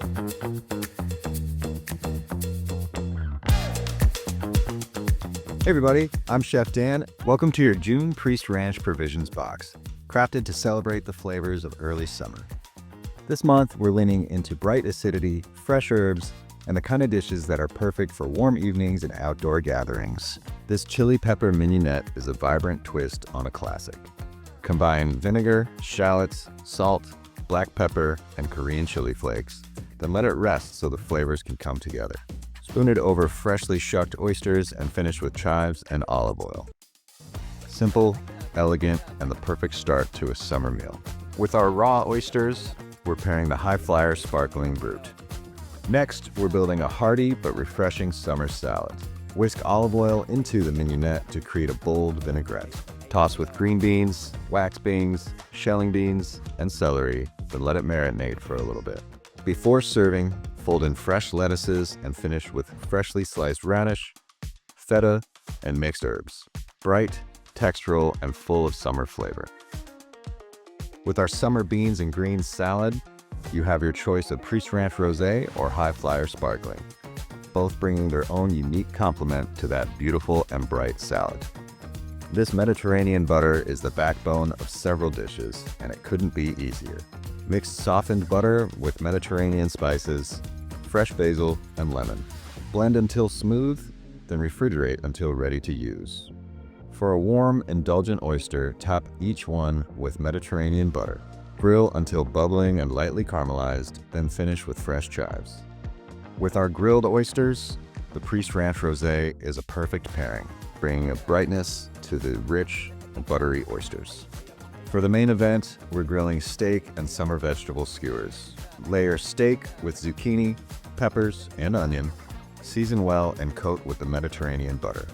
Hey everybody, I'm Chef Dan. Welcome to your June Priest Ranch Provisions box, crafted to celebrate the flavors of early summer. This month, we're leaning into bright acidity, fresh herbs, and the kind of dishes that are perfect for warm evenings and outdoor gatherings. This chili pepper mignonette is a vibrant twist on a classic. Combine vinegar, shallots, salt, black pepper, and Korean chili flakes, then let it rest so the flavors can come together. Spoon it over freshly shucked oysters and finish with chives and olive oil. Simple, elegant, and the perfect start to a summer meal. With our raw oysters, we're pairing the Highflyer Sparkling Brut. Next, we're building a hearty but refreshing summer salad. Whisk olive oil into the mignonette to create a bold vinaigrette. Toss with green beans, wax beans, shelling beans, and celery, then let it marinate for a little bit. Before serving, fold in fresh lettuces and finish with freshly sliced radish, feta, and mixed herbs. Bright, textural, and full of summer flavor. With our summer beans and greens salad, you have your choice of Priest Ranch Rosé or Highflyer Sparkling, both bringing their own unique complement to that beautiful and bright salad. This Mediterranean butter is the backbone of several dishes, and it couldn't be easier. Mix softened butter with Mediterranean spices, fresh basil, and lemon. Blend until smooth, then refrigerate until ready to use. For a warm, indulgent oyster, top each one with Mediterranean butter. Grill until bubbling and lightly caramelized, then finish with fresh chives. With our grilled oysters, the Priest Ranch Rosé is a perfect pairing, bringing a brightness to the rich and buttery oysters. For the main event, we're grilling steak and summer vegetable skewers. Layer steak with zucchini, peppers, and onion. Season well and coat with the Mediterranean butter.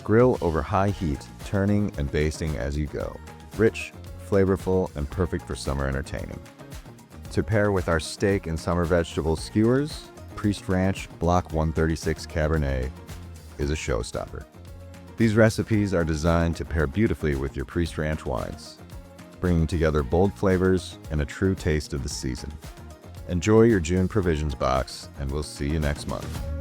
Grill over high heat, turning and basting as you go. Rich, flavorful, and perfect for summer entertaining. To pair with our steak and summer vegetable skewers, Priest Ranch Block 136 Cabernet is a showstopper. These recipes are designed to pair beautifully with your Priest Ranch wines, bringing together bold flavors and a true taste of the season. Enjoy your June Provisions box, and we'll see you next month.